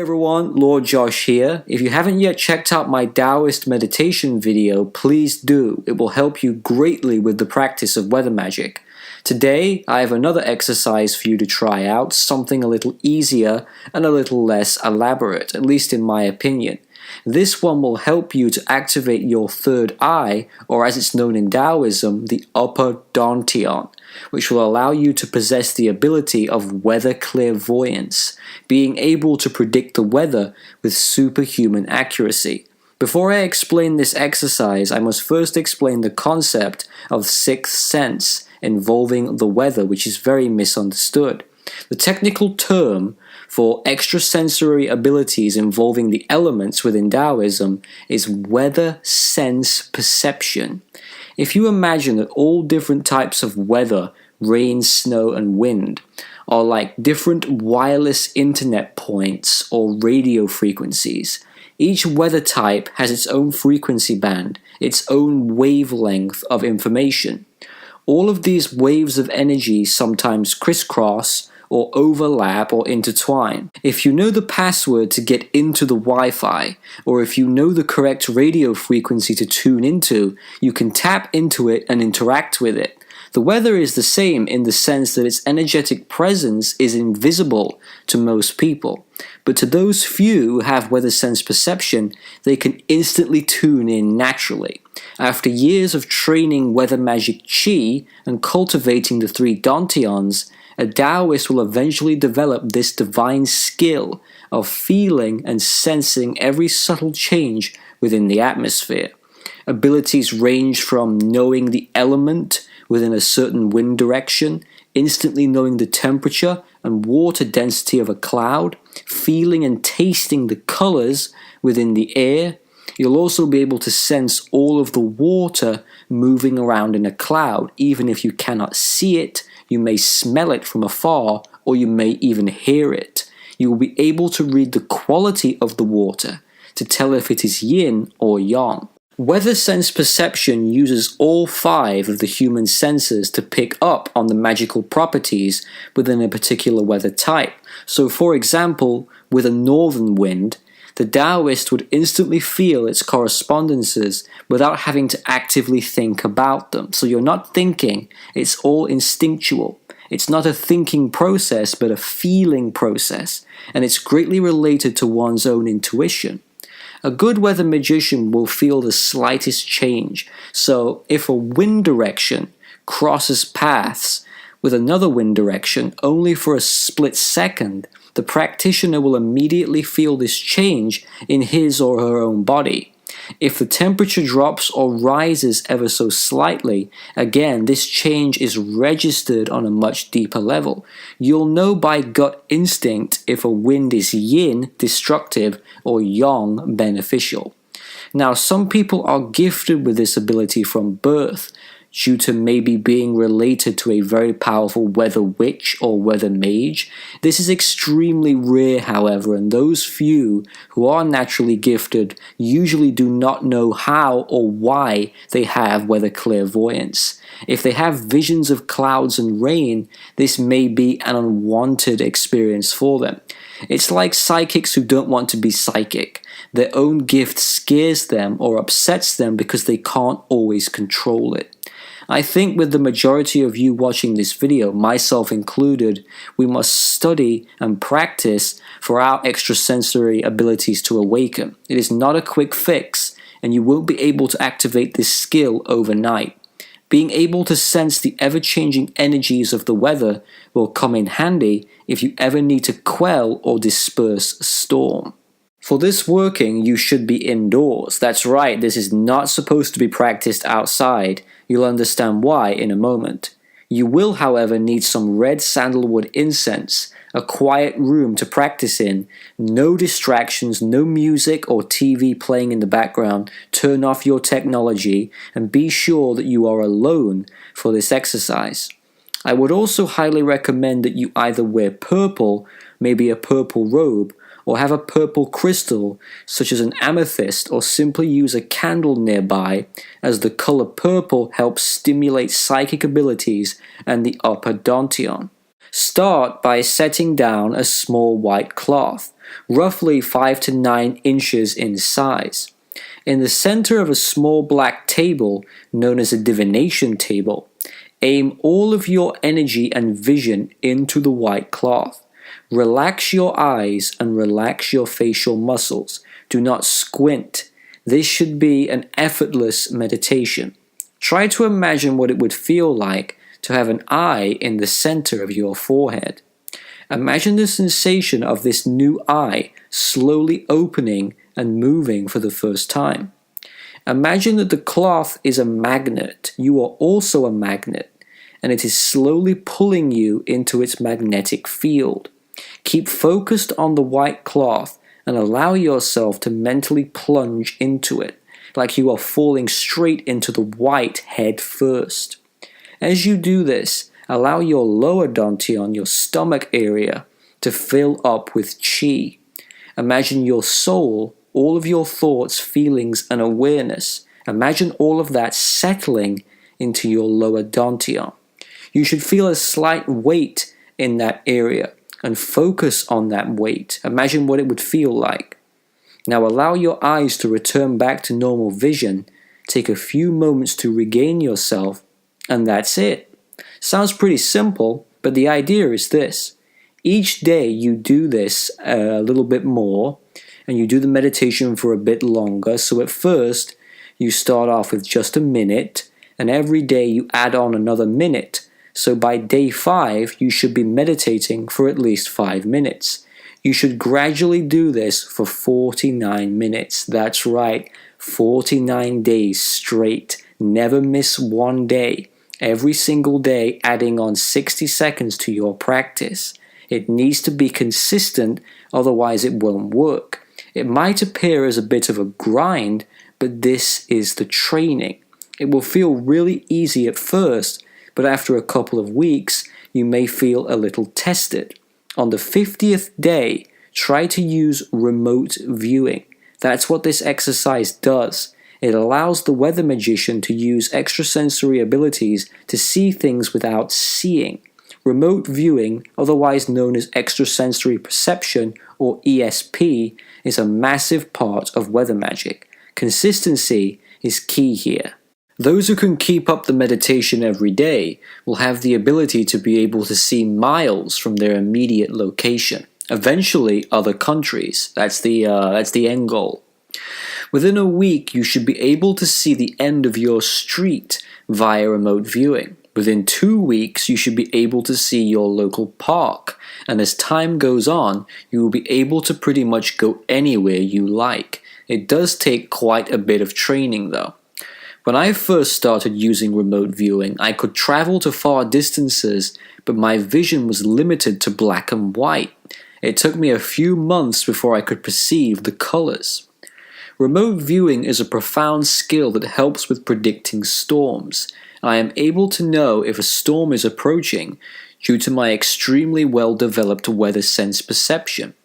everyone, Lord Josh here. If you haven't yet checked out my Taoist meditation video, please do. It will help you greatly with the practice of weather magic. Today, I have another exercise for you to try out, something a little easier and a little less elaborate, at least in my opinion. This one will help you to activate your third eye, or as it's known in Taoism, the upper dantian, which will allow you to possess the ability of weather clairvoyance, being able to predict the weather with superhuman accuracy. Before I explain this exercise, I must first explain the concept of sixth sense involving the weather, which is very misunderstood. The technical term for extrasensory abilities involving the elements within Taoism is weather sense perception. If you imagine that all different types of weather, rain, snow, and wind, are like different wireless internet points or radio frequencies, each weather type has its own frequency band, its own wavelength of information. All of these waves of energy sometimes crisscross or overlap or intertwine. If you know the password to get into the Wi-Fi, or if you know the correct radio frequency to tune into, you can tap into it and interact with it. The weather is the same in the sense that its energetic presence is invisible to most people. But to those few who have weather sense perception, they can instantly tune in naturally. After years of training weather magic chi and cultivating the three dantians, a Taoist will eventually develop this divine skill of feeling and sensing every subtle change within the atmosphere. Abilities range from knowing the element within a certain wind direction, instantly knowing the temperature and water density of a cloud, feeling and tasting the colors within the air. You'll also be able to sense all of the water moving around in a cloud. Even if you cannot see it, you may smell it from afar, or you may even hear it. You will be able to read the quality of the water to tell if it is yin or yang. Weather sense perception uses all five of the human senses to pick up on the magical properties within a particular weather type. So for example, with a northern wind, the Taoist would instantly feel its correspondences without having to actively think about them. So you're not thinking, it's all instinctual. It's not a thinking process, but a feeling process, and it's greatly related to one's own intuition. A good weather magician will feel the slightest change. So if a wind direction crosses paths with another wind direction only for a split second, the practitioner will immediately feel this change in his or her own body. If the temperature drops or rises ever so slightly, again, this change is registered on a much deeper level. You'll know by gut instinct if a wind is yin, destructive, or yang, beneficial. Now, some people are gifted with this ability from birth, due to maybe being related to a very powerful weather witch or weather mage. This is extremely rare, however, and those few who are naturally gifted usually do not know how or why they have weather clairvoyance. If they have visions of clouds and rain, this may be an unwanted experience for them. It's like psychics who don't want to be psychic. Their own gift scares them or upsets them because they can't always control it. I think with the majority of you watching this video, myself included, we must study and practice for our extrasensory abilities to awaken. It is not a quick fix, and you won't be able to activate this skill overnight. Being able to sense the ever-changing energies of the weather will come in handy if you ever need to quell or disperse a storm. For this working, you should be indoors. That's right, this is not supposed to be practiced outside. You'll understand why in a moment. You will, however, need some red sandalwood incense, a quiet room to practice in, no distractions, no music or TV playing in the background. Turn off your technology and be sure that you are alone for this exercise. I would also highly recommend that you either wear purple, maybe a purple robe, or have a purple crystal such as an amethyst, or simply use a candle nearby, as the color purple helps stimulate psychic abilities and the upper dantian. Start by setting down a small white cloth, roughly 5 to 9 inches in size. In the center of a small black table, known as a divination table, aim all of your energy and vision into the white cloth. Relax your eyes and relax your facial muscles. Do not squint. This should be an effortless meditation. Try to imagine what it would feel like to have an eye in the center of your forehead. Imagine the sensation of this new eye slowly opening and moving for the first time. Imagine that the cloth is a magnet. You are also a magnet, and it is slowly pulling you into its magnetic field. Keep focused on the white cloth and allow yourself to mentally plunge into it, like you are falling straight into the white head first. As you do this, allow your lower dantian, your stomach area, to fill up with qi. Imagine your soul, all of your thoughts, feelings, and awareness. Imagine all of that settling into your lower dantian. You should feel a slight weight in that area and focus on that weight. Imagine what it would feel like. Now allow your eyes to return back to normal vision. Take a few moments to regain yourself, and that's it. Sounds pretty simple, but the idea is this. Each day you do this a little bit more, and you do the meditation for a bit longer. So at first, you start off with just a minute, and every day you add on another minute. So by day 5, you should be meditating for at least 5 minutes. You should gradually do this for 49 minutes. That's right, 49 days straight. Never miss one day. Every single day adding on 60 seconds to your practice. It needs to be consistent, otherwise it won't work. It might appear as a bit of a grind, but this is the training. It will feel really easy at first, but after a couple of weeks, you may feel a little tested. On the 50th day, try to use remote viewing. That's what this exercise does. It allows the weather magician to use extrasensory abilities to see things without seeing. Remote viewing, otherwise known as extrasensory perception or ESP, is a massive part of weather magic. Consistency is key here. Those who can keep up the meditation every day will have the ability to be able to see miles from their immediate location. Eventually, other countries. That's the end goal. Within a week, you should be able to see the end of your street via remote viewing. Within 2 weeks, you should be able to see your local park. And as time goes on, you will be able to pretty much go anywhere you like. It does take quite a bit of training though. When I first started using remote viewing, I could travel to far distances, but my vision was limited to black and white. It took me a few months before I could perceive the colors. Remote viewing is a profound skill that helps with predicting storms. I am able to know if a storm is approaching due to my extremely well-developed weather sense perception.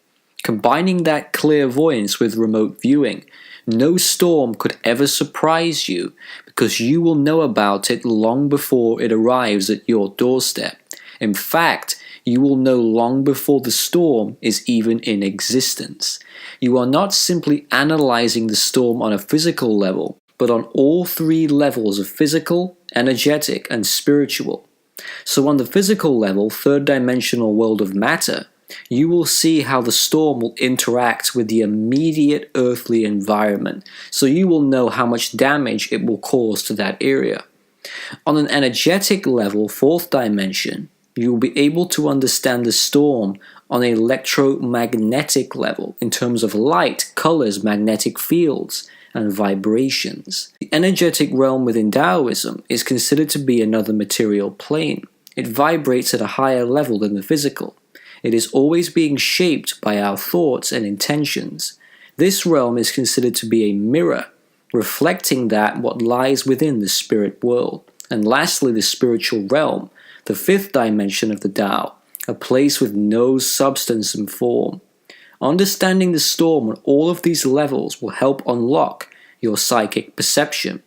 Combining that clairvoyance with remote viewing, no storm could ever surprise you because you will know about it long before it arrives at your doorstep. In fact, you will know long before the storm is even in existence. You are not simply analyzing the storm on a physical level, but on all 3 levels of physical, energetic, and spiritual. So on the physical level, 3rd dimensional world of matter, you will see how the storm will interact with the immediate earthly environment, so you will know how much damage it will cause to that area. On an energetic level, 4th dimension, you will be able to understand the storm on an electromagnetic level in terms of light, colors, magnetic fields, and vibrations. The energetic realm within Taoism is considered to be another material plane. It vibrates at a higher level than the physical. It is always being shaped by our thoughts and intentions. This realm is considered to be a mirror, reflecting what lies within the spirit world. And lastly, the spiritual realm, the 5th dimension of the Tao, a place with no substance and form. Understanding the storm on all of these levels will help unlock your psychic perception.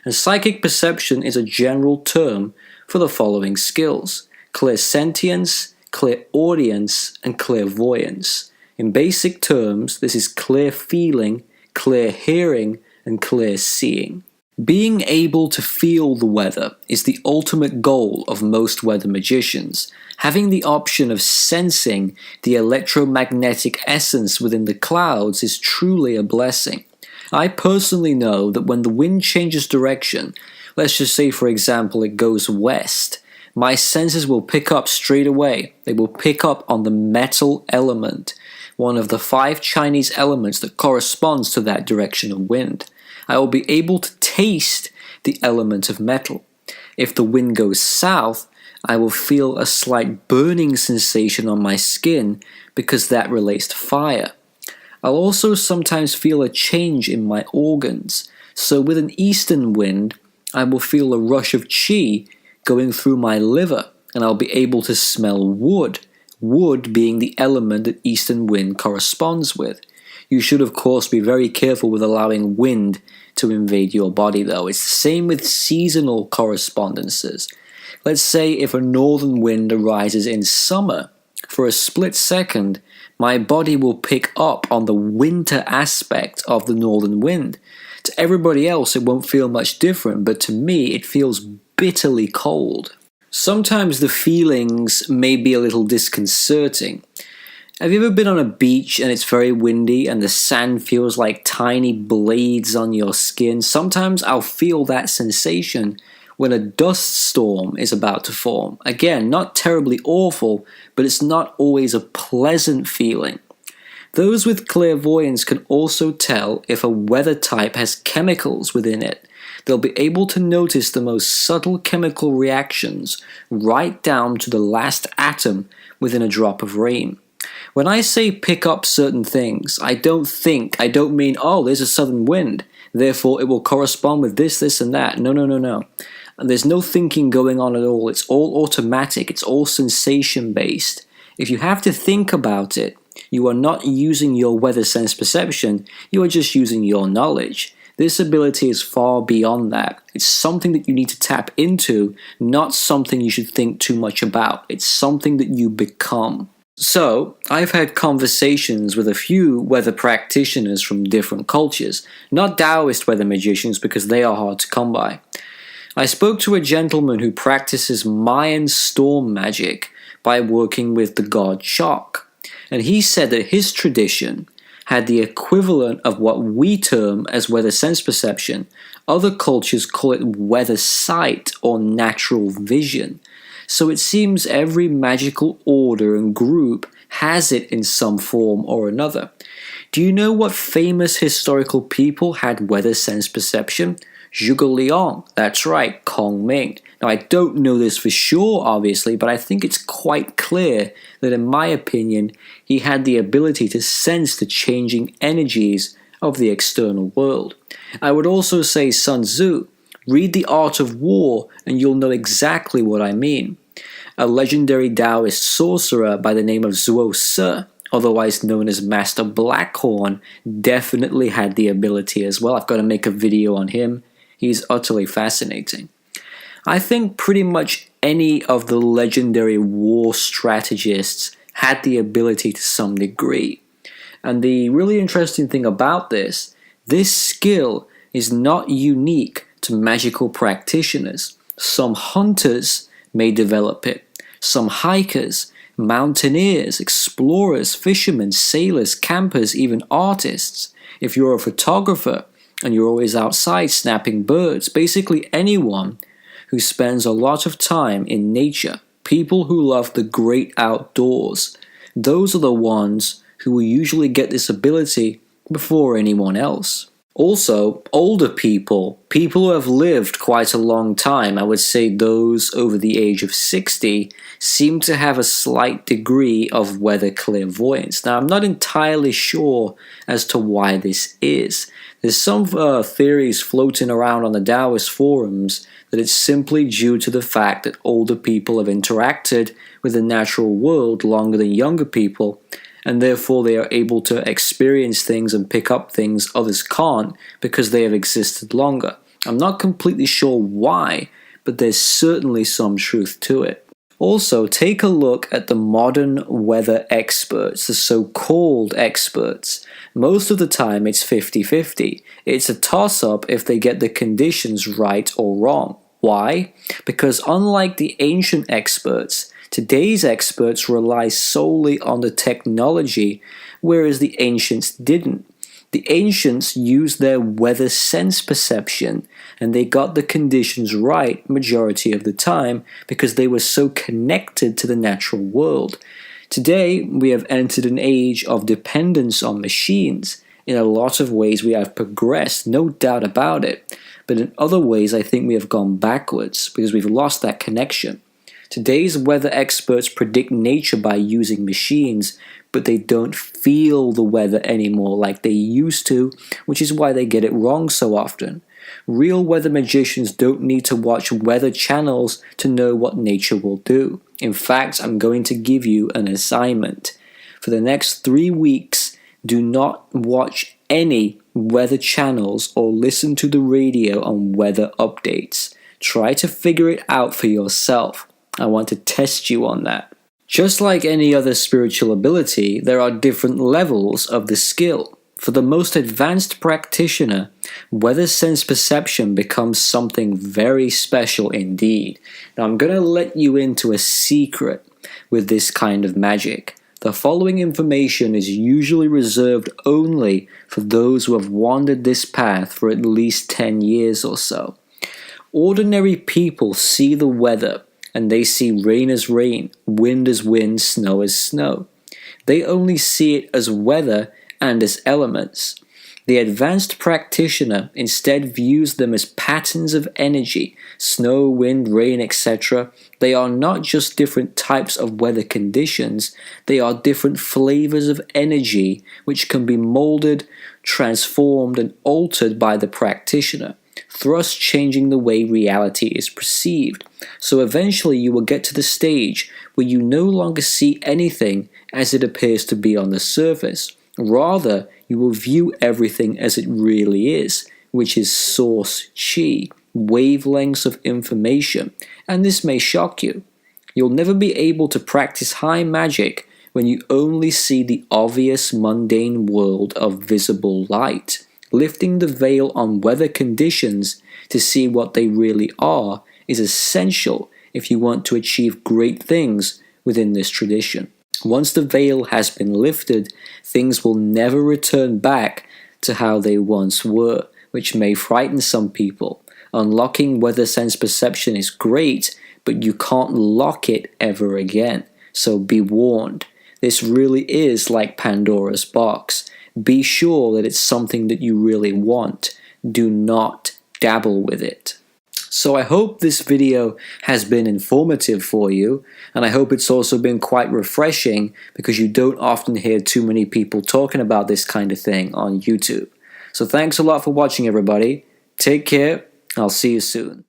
And psychic perception is a general term for the following skills: clairsentience, clairaudience, and clairvoyance. In basic terms, this is clear feeling, clear hearing, and clear seeing. Being able to feel the weather is the ultimate goal of most weather magicians. Having the option of sensing the electromagnetic essence within the clouds is truly a blessing. I personally know that when the wind changes direction, let's just say for example it goes west, my senses will pick up straight away. They will pick up on the metal element, one of the 5 Chinese elements that corresponds to that direction of wind. I will be able to taste the element of metal. If the wind goes south, I will feel a slight burning sensation on my skin because that relates to fire. I'll also sometimes feel a change in my organs. So with an eastern wind, I will feel a rush of qi going through my liver, and I'll be able to smell wood, wood being the element that eastern wind corresponds with. You should of course be very careful with allowing wind to invade your body though. It's the same with seasonal correspondences. Let's say if a northern wind arises in summer, for a split second, my body will pick up on the winter aspect of the northern wind. To everybody else it won't feel much different, but to me it feels bitterly cold. Sometimes the feelings may be a little disconcerting. Have you ever been on a beach and it's very windy and the sand feels like tiny blades on your skin? Sometimes I'll feel that sensation when a dust storm is about to form. Again, not terribly awful, but it's not always a pleasant feeling. Those with clairvoyance can also tell if a weather type has chemicals within it. They'll be able to notice the most subtle chemical reactions right down to the last atom within a drop of rain. When I say pick up certain things, I don't mean, oh, there's a southern wind, therefore it will correspond with this, this, and that. No. And there's no thinking going on at all. It's all automatic. It's all sensation-based. If you have to think about it, you are not using your weather sense perception, you are just using your knowledge. This ability is far beyond that. It's something that you need to tap into, not something you should think too much about. It's something that you become. So, I've had conversations with a few weather practitioners from different cultures, not Taoist weather magicians because they are hard to come by. I spoke to a gentleman who practices Mayan storm magic by working with the god Chok, and he said that his tradition had the equivalent of what we term as weather sense perception. Other cultures call it weather sight or natural vision. So it seems every magical order and group has it in some form or another. Do you know what famous historical people had weather sense perception? Zhuge Liang, that's right, Kong Ming. Now I don't know this for sure obviously, but I think it's quite clear that in my opinion, he had the ability to sense the changing energies of the external world. I would also say Sun Tzu. Read The Art of War and you'll know exactly what I mean. A legendary Taoist sorcerer by the name of Zhuo Se, otherwise known as Master Blackhorn, definitely had the ability as well. I've got to make a video on him. He's utterly fascinating. I think pretty much any of the legendary war strategists had the ability to some degree. And the really interesting thing about this skill is not unique to magical practitioners. Some hunters may develop it. Some hikers, mountaineers, explorers, fishermen, sailors, campers, even artists. If you're a photographer and you're always outside snapping birds, basically anyone who spends a lot of time in nature, people who love the great outdoors, those are the ones who will usually get this ability before anyone else. Also, older people who have lived quite a long time, I would say those over the age of 60, seem to have a slight degree of weather clairvoyance. Now, I'm not entirely sure as to why this is. There's some theories floating around on the Taoist forums that it's simply due to the fact that older people have interacted with the natural world longer than younger people, and therefore they are able to experience things and pick up things others can't because they have existed longer. I'm not completely sure why, but there's certainly some truth to it. Also, take a look at the modern weather experts, the so-called experts. Most of the time it's 50-50. It's a toss-up if they get the conditions right or wrong. Why? Because unlike the ancient experts, today's experts rely solely on the technology, whereas the ancients didn't. The ancients used their weather sense perception, and they got the conditions right majority of the time because they were so connected to the natural world. Today, we have entered an age of dependence on machines. In a lot of ways, we have progressed, no doubt about it. But in other ways, I think we have gone backwards because we've lost that connection. Today's weather experts predict nature by using machines, but they don't feel the weather anymore like they used to, which is why they get it wrong so often. Real weather magicians don't need to watch weather channels to know what nature will do. In fact, I'm going to give you an assignment. For the next 3 weeks, do not watch any weather channels or listen to the radio on weather updates. Try to figure it out for yourself. I want to test you on that. Just like any other spiritual ability, there are different levels of the skill. For the most advanced practitioner, weather sense perception becomes something very special indeed. Now I'm going to let you into a secret with this kind of magic. The following information is usually reserved only for those who have wandered this path for at least 10 years or so. Ordinary people see the weather, and they see rain as rain, wind as wind, snow as snow. They only see it as weather and as elements. The advanced practitioner instead views them as patterns of energy, snow, wind, rain, etc. They are not just different types of weather conditions, they are different flavors of energy which can be molded, transformed, and altered by the practitioner, thus changing the way reality is perceived. So eventually you will get to the stage where you no longer see anything as it appears to be on the surface. Rather, you will view everything as it really is, which is source chi, wavelengths of information, and this may shock you. You'll never be able to practice high magic when you only see the obvious mundane world of visible light. Lifting the veil on weather conditions to see what they really are is essential if you want to achieve great things within this tradition. Once the veil has been lifted, things will never return back to how they once were, which may frighten some people. Unlocking weather sense perception is great, but you can't lock it ever again. So be warned. This really is like Pandora's box. Be sure that it's something that you really want. Do not dabble with it. So I hope this video has been informative for you, and I hope it's also been quite refreshing because you don't often hear too many people talking about this kind of thing on YouTube. So thanks a lot for watching, everybody. Take care. I'll see you soon.